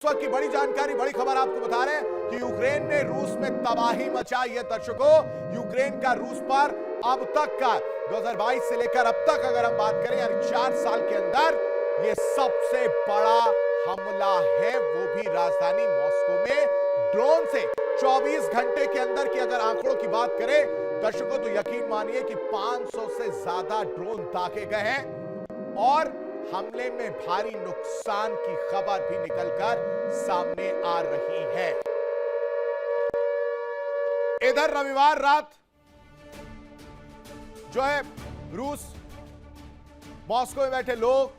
इस वक्त की बड़ी जानकारी, बड़ी खबर आपको बता रहे हैं कि यूक्रेन ने रूस में तबाही मचाई है। दर्शकों, यूक्रेन का रूस पर अब तक का 2022 से लेकर अब तक अगर हम बात करें यानी 4 साल के अंदर यह सबसे बड़ा हमला है, वो भी राजधानी मॉस्को में ड्रोन से। 24 घंटे के अंदर की अगर आंकड़ों की बात करें दर्शकों तो यकीन मानिए कि 500 से ज्यादा ड्रोन दागे गए हैं और हमले में भारी नुकसान की खबर भी निकलकर सामने आ रही है। इधर रविवार रात जो है रूस मॉस्को में बैठे लोग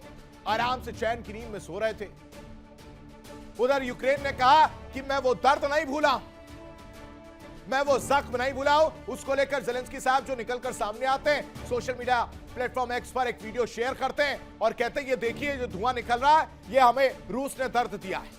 आराम से चैन की नींद में सो रहे थे। उधर यूक्रेन ने कहा कि मैं वो दर्द नहीं भूला, मैं वो जख्म नहीं भूला हूं। उसको लेकर ज़ेलेंस्की साहब जो निकलकर सामने आते हैं, सोशल मीडिया प्लेटफॉर्म एक्स पर एक वीडियो शेयर करते हैं और कहते हैं ये देखिए जो धुआं निकल रहा है ये हमें रूस ने दर्द दिया है,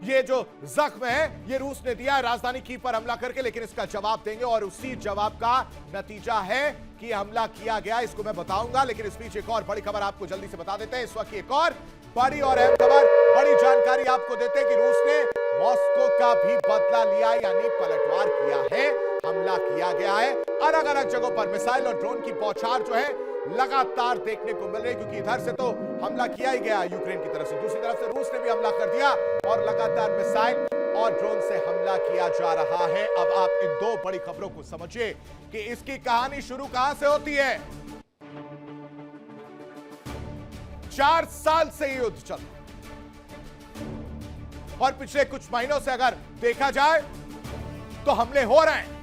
ये जो जख्म है ये रूस ने दिया है राजधानी कीव पर हमला करके। लेकिन इसका जवाब देंगे और उसी जवाब का नतीजा है कि हमला किया गया, इसको मैं बताऊंगा। लेकिन इस बीच एक और बड़ी खबर आपको जल्दी से बता देते हैं। इस वक्त एक और बड़ी और अहम खबर, बड़ी जानकारी आपको देते हैं कि रूस ने मॉस्को का भी बदला लिया यानी पलटवार किया है, हमला किया गया है। अलग अलग जगहों पर मिसाइल और ड्रोन की बौछार जो है लगातार देखने को मिल रही है, क्योंकि इधर से तो हमला किया ही गया यूक्रेन की तरफ से, दूसरी तरफ से रूस ने भी हमला कर दिया और लगातार मिसाइल और ड्रोन से हमला किया जा रहा है। अब आप इन दो बड़ी खबरों को समझिए कि इसकी कहानी शुरू कहां से होती है। 4 साल से युद्ध चल रहा और पिछले कुछ महीनों से अगर देखा जाए तो हमले हो रहे हैं,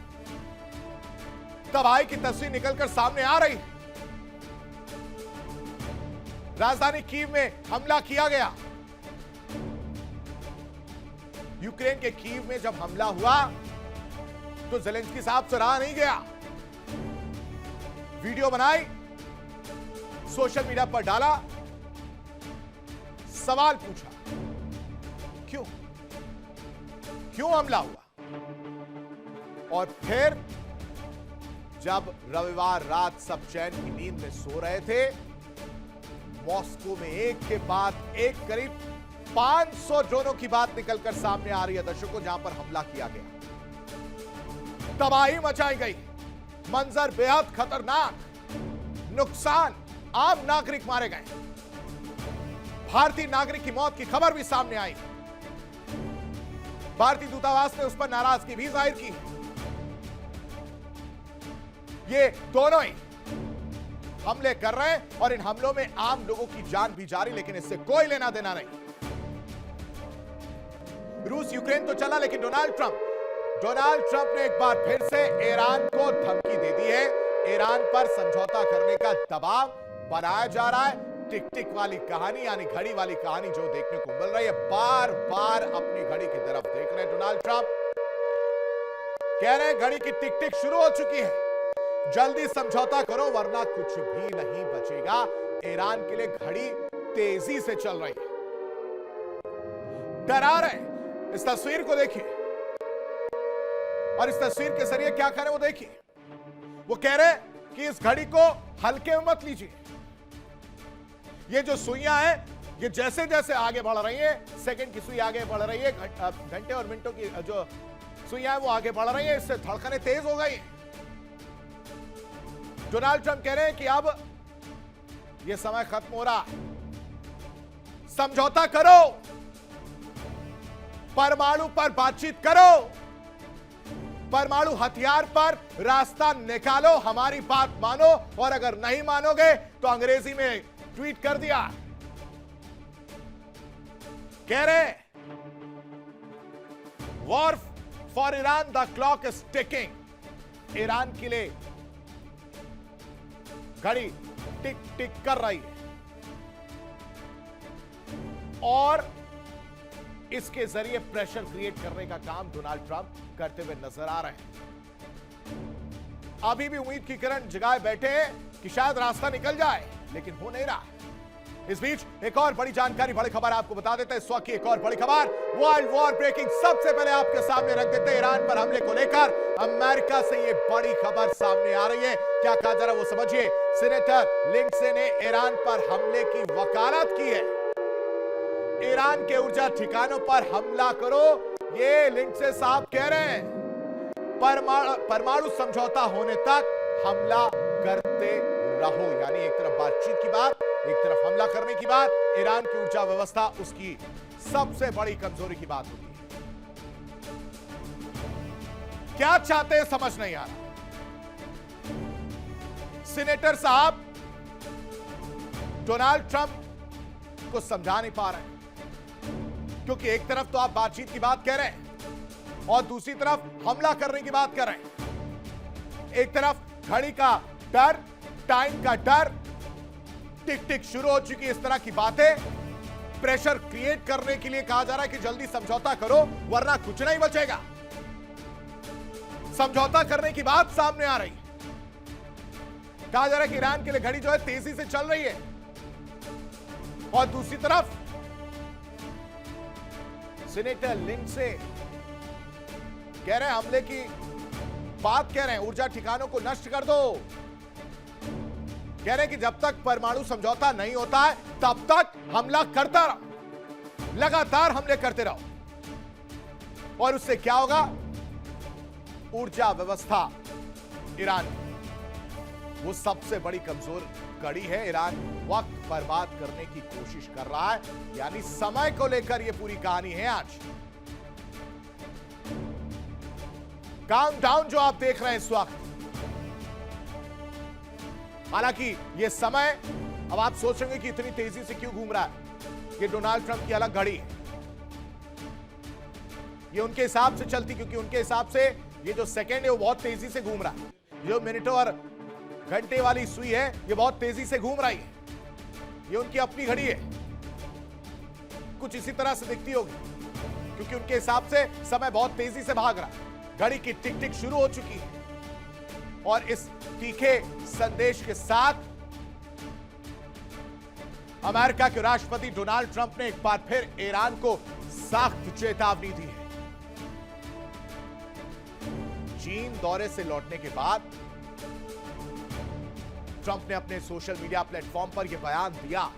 तबाही की तस्वीर निकलकर सामने आ रही। राजधानी कीव में हमला किया गया। यूक्रेन के कीव में जब हमला हुआ तो ज़ेलेंस्की साहब से रहा नहीं गया, वीडियो बनाई, सोशल मीडिया पर डाला, सवाल पूछा क्यों हमला हुआ। और फिर जब रविवार रात सब चैन की नींद में सो रहे थे, मॉस्को में एक के बाद एक करीब 500 ड्रोनों की बात निकलकर सामने आ रही है दर्शकों, जहां पर हमला किया गया, तबाही मचाई गई, मंजर बेहद खतरनाक, नुकसान, आम नागरिक मारे गए, भारतीय नागरिक की मौत की खबर भी सामने आई। भारतीय दूतावास ने उस पर नाराजगी भी जाहिर की। ये दोनों ही हमले कर रहे हैं और इन हमलों में आम लोगों की जान भी जा रही, लेकिन इससे कोई लेना देना नहीं। रूस यूक्रेन तो चला, लेकिन डोनाल्ड ट्रंप ने एक बार फिर से ईरान को धमकी दे दी है। ईरान पर समझौता करने का दबाव बनाया जा रहा है। टिक टिक वाली कहानी यानी घड़ी वाली कहानी जो देखने को मिल रही है, बार बार अपनी घड़ी की तरफ देख रहे हैं डोनाल्ड ट्रंप, कह रहे हैं घड़ी की टिक टिक शुरू हो चुकी है, जल्दी समझौता करो वरना कुछ भी नहीं बचेगा। ईरान के लिए घड़ी तेजी से चल रही है, डरा रहे। इस तस्वीर को देखिए और इस तस्वीर के जरिए क्या करें वो देखिए। वो कह रहे हैं कि इस घड़ी को हल्के में मत लीजिए, ये जो सुइयां हैं ये जैसे जैसे आगे बढ़ रही है, सेकंड की सुई आगे बढ़ रही है, घंटे और मिनटों की जो सुइयां हैं वो आगे बढ़ रही है, इससे धड़कनें तेज हो गई। डोनाल्ड ट्रंप कह रहे हैं कि अब यह समय खत्म हो रहा है, समझौता करो, परमाणु पर बातचीत करो, परमाणु हथियार पर रास्ता निकालो, हमारी बात मानो, और अगर नहीं मानोगे तो अंग्रेजी में ट्वीट कर दिया, कह रहे war for Iran, the clock is ticking. Iran के लिए घड़ी टिक टिक कर रही है और इसके जरिए प्रेशर क्रिएट करने का काम डोनाल्ड ट्रंप करते हुए नजर आ रहे हैं। अभी भी उम्मीद की किरण जगाए बैठे हैं कि शायद रास्ता निकल जाए, लेकिन हो नहीं रहा। इस बीच एक और बड़ी जानकारी, बड़ी खबर आपको बता देते हैं। इस वक्त की एक और बड़ी खबर, वर्ल्ड वॉर ब्रेकिंग, सबसे पहले आपके सामने रख देते हैं। ईरान पर हमले को लेकर अमेरिका से ये बड़ी खबर सामने आ रही है। क्या कहा जरा वो समझिए। सीनेटर लिंडसे ने ईरान पर हमले की वकालत की है। ईरान के ऊर्जा ठिकानों पर हमला करो, ये लिंडसे साहब कह रहे हैं। परमाणु समझौता होने तक हमला करते रहो, यानी एक तरफ बातचीत की बात, एक तरफ हमला करने की बात। ईरान की ऊर्जा व्यवस्था उसकी सबसे बड़ी कमजोरी की बात होती है। क्या चाहते हैं समझ नहीं आ रहा। सीनेटर साहब डोनाल्ड ट्रंप को समझा नहीं पा रहे, क्योंकि एक तरफ तो आप बातचीत की बात कह रहे हैं और दूसरी तरफ हमला करने की बात कर रहे हैं। एक तरफ घड़ी का डर, टाइम का डर, टिक टिक शुरू हो चुकी इस तरह की बातें, प्रेशर क्रिएट करने के लिए कहा जा रहा है कि जल्दी समझौता करो वरना कुछ नहीं बचेगा। समझौता करने की बात सामने आ रही, कहा जा रहा है कि ईरान के लिए घड़ी जो है तेजी से चल रही है, और दूसरी तरफ सीनेटर लिंडसे कह रहे हैं हमले की बात कह रहे हैं, ऊर्जा ठिकानों को नष्ट कर दो। कह रहे हैं कि जब तक परमाणु समझौता नहीं होता है तब तक हमला करता रहो, लगातार हमले करते रहो। और उससे क्या होगा? ऊर्जा व्यवस्था ईरान वो सबसे बड़ी कमजोर कड़ी है। ईरान वक्त बर्बाद करने की कोशिश कर रहा है, यानी समय को लेकर यह पूरी कहानी है। आज काउंटडाउन जो आप देख रहे हैं इस वक्त, हालांकि यह समय, अब आप सोचेंगे कि इतनी तेजी से क्यों घूम रहा है, ये डोनाल्ड ट्रंप की अलग घड़ी है। ये उनके हिसाब से चलती, क्योंकि उनके हिसाब से ये जो सेकंड है वो बहुत तेजी से घूम रहा है। जो मिनटों और घंटे वाली सुई है ये बहुत तेजी से घूम रही है, ये उनकी अपनी घड़ी है। कुछ इसी तरह से दिखती होगी, क्योंकि उनके हिसाब से समय बहुत तेजी से भाग रहा है, घड़ी की टिक टिक शुरू हो चुकी है। और इस तीखे संदेश के साथ अमेरिका के राष्ट्रपति डोनाल्ड ट्रंप ने एक बार फिर ईरान को सख्त चेतावनी दी है। चीन दौरे से लौटने के बाद ट्रंप ने अपने सोशल मीडिया प्लेटफॉर्म पर यह बयान दिया,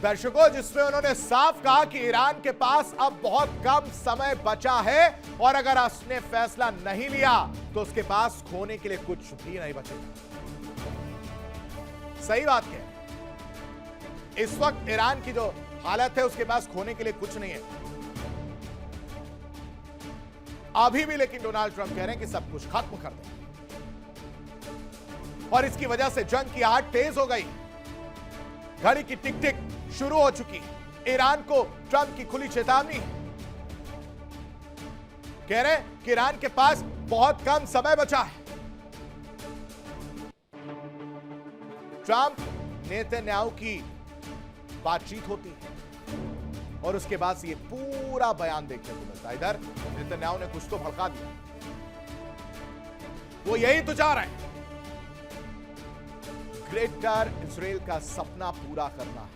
दर्शकों, जिसमें उन्होंने साफ कहा कि ईरान के पास अब बहुत कम समय बचा है और अगर उसने फैसला नहीं लिया तो उसके पास खोने के लिए कुछ भी नहीं बचेगा। सही बात है, इस वक्त ईरान की जो हालत है उसके पास खोने के लिए कुछ नहीं है अभी भी, लेकिन डोनाल्ड ट्रंप कह रहे हैं कि सब कुछ खत्म कर दें और इसकी वजह से जंग की आहट तेज हो गई, घड़ी की टिक टिक शुरू हो चुकी। ईरान को ट्रंप की खुली चेतावनी, कह रहे हैं कि ईरान के पास बहुत कम समय बचा है। ट्रंप नेतन्याहू की बातचीत होती है और उसके बाद से ये पूरा बयान देखने को मिलता है। इधर नेतन्याहू ने कुछ तो भड़का दिया, वो यही तो चाह रहे हैं, ग्रेटर इजराइल का सपना पूरा करना है।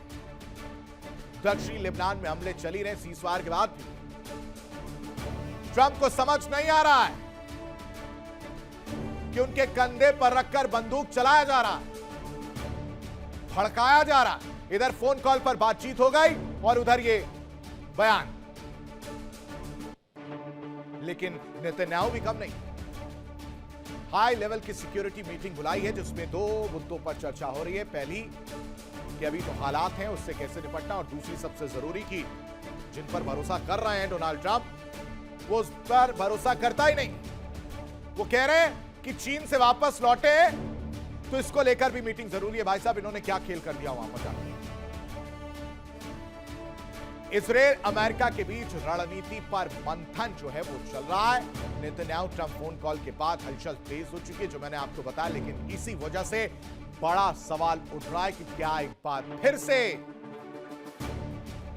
दक्षिणी लेबनान में हमले चली रहे सीजफायर के बाद भी ट्रंप को समझ नहीं आ रहा है कि उनके कंधे पर रखकर बंदूक चलाया जा रहा है, भड़काया जा रहा है। इधर फोन कॉल पर बातचीत हो गई और उधर ये बयान, लेकिन नेतन्याहू भी कम नहीं। हाई लेवल की सिक्योरिटी मीटिंग बुलाई है जिसमें दो मुद्दों पर चर्चा हो रही है। पहली कि अभी जो हालात हैं उससे कैसे निपटना, और दूसरी सबसे जरूरी कि जिन पर भरोसा कर रहे हैं डोनाल्ड ट्रंप, वो उस पर भरोसा करता ही नहीं। वो कह रहे हैं कि चीन से वापस लौटे तो इसको लेकर भी मीटिंग जरूरी है। भाई साहब, इन्होंने क्या खेल कर दिया वहां पर। इजराइल अमेरिका के बीच रणनीति पर मंथन जो है वो चल रहा है। नेतन्याहू ट्रंप फोन कॉल के बाद हलचल तेज हो चुकी है, जो मैंने आपको बताया, लेकिन इसी वजह से बड़ा सवाल उठ रहा है कि क्या एक बार फिर से,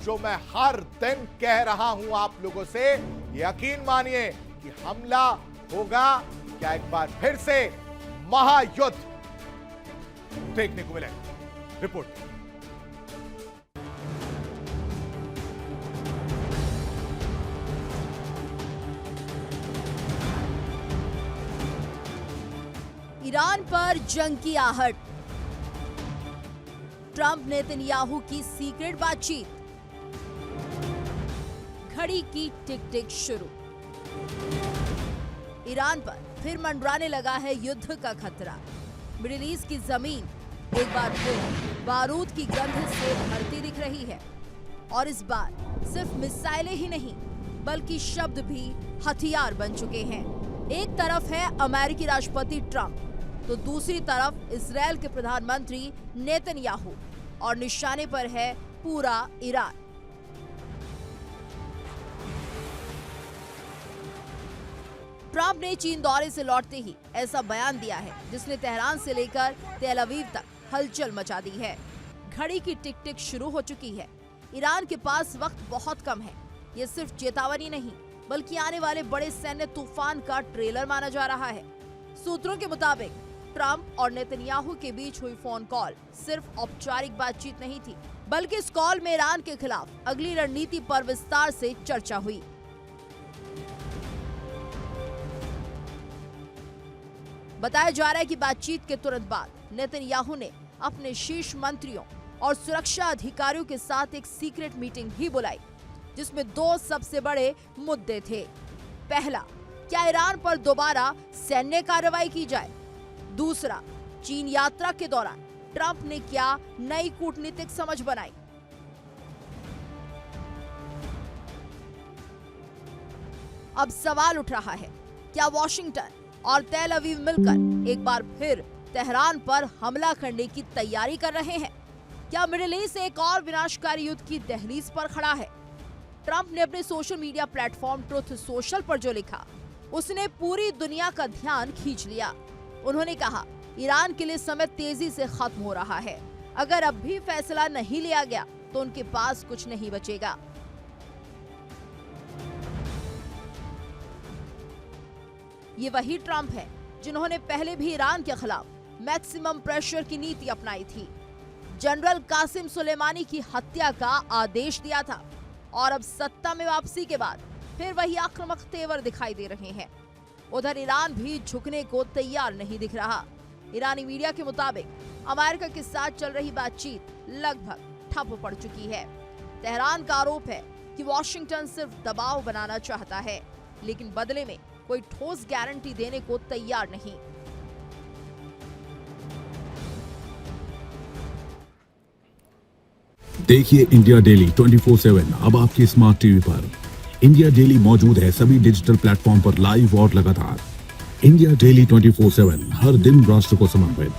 जो मैं हर दिन कह रहा हूं आप लोगों से, यकीन मानिए कि हमला होगा। क्या एक बार फिर से महायुद्ध देखने को मिलेगा? रिपोर्ट। ईरान पर जंग की आहट, ट्रंप नेतन्याहू की सीक्रेट बातचीत, घड़ी की टिक टिक शुरू। ईरान पर फिर मंडराने लगा है युद्ध का खतरा। मिडिल ईस्ट की जमीन एक बार फिर बारूद की गंध से भरती दिख रही है और इस बार सिर्फ मिसाइलें ही नहीं बल्कि शब्द भी हथियार बन चुके हैं। एक तरफ है अमेरिकी राष्ट्रपति ट्रंप तो दूसरी तरफ इजरायल के प्रधानमंत्री नेतन्याहू और निशाने पर है पूरा ईरान। ट्रंप ने चीन दौरे से लौटते ही ऐसा बयान दिया है जिसने तेहरान से लेकर तेल अवीव तक हलचल मचा दी है। घड़ी की टिक टिक शुरू हो चुकी है। ईरान के पास वक्त बहुत कम है। ये सिर्फ चेतावनी नहीं बल्कि आने वाले बड़े सैन्य तूफान का ट्रेलर माना जा रहा है। सूत्रों के मुताबिक ट्रंप और नेतन्याहू के बीच हुई फोन कॉल सिर्फ औपचारिक बातचीत नहीं थी बल्कि इस कॉल में ईरान के खिलाफ अगली रणनीति पर विस्तार से चर्चा हुई। बताया जा रहा है कि बातचीत के तुरंत बाद नेतन्याहू ने अपने शीर्ष मंत्रियों और सुरक्षा अधिकारियों के साथ एक सीक्रेट मीटिंग भी बुलाई जिसमें दो सबसे बड़े मुद्दे थे। पहला, क्या ईरान पर दोबारा सैन्य कार्रवाई की जाए। दूसरा, चीन यात्रा के दौरान ट्रंप ने क्या नई कूटनीतिक समझ बनाई। अब सवाल उठ रहा है, क्या वॉशिंगटन और तेल अवीव मिलकर एक बार फिर तेहरान पर हमला करने की तैयारी कर रहे हैं। क्या मिडिल ईस्ट एक और विनाशकारी युद्ध की दहलीज पर खड़ा है। ट्रंप ने अपने social media platform truth social पर जो लिखा उसने पूरी दुनिया का ध्यान खींच लिया। उन्होंने कहा, ईरान के लिए समय तेजी से खत्म हो रहा है। अगर अब भी फैसला नहीं लिया गया तो उनके पास कुछ नहीं बचेगा। ये वही ट्रंप है जिन्होंने पहले भी ईरान के खिलाफ मैक्सिमम प्रेशर की नीति अपनाई थी। जनरल कासिम सुलेमानी की हत्या का आदेश दिया था और अब सत्ता में वापसी के बाद फिर वही आक्रामक तेवर दिखाई दे रहे हैं। उधर ईरान भी झुकने को तैयार नहीं दिख रहा। ईरानी मीडिया के मुताबिक अमेरिका के साथ चल रही बातचीत लगभग ठप पड़ चुकी है। तेहरान का आरोप है कि वॉशिंगटन सिर्फ दबाव बनाना चाहता है लेकिन बदले में कोई ठोस गारंटी देने को तैयार नहीं। देखिए इंडिया डेली 24/7 अब आपके स्मार्ट टीवी पर। इंडिया डेली मौजूद है सभी डिजिटल प्लेटफॉर्म पर लाइव और लगातार। इंडिया डेली 24/7 हर दिन राष्ट्र को समर्पित।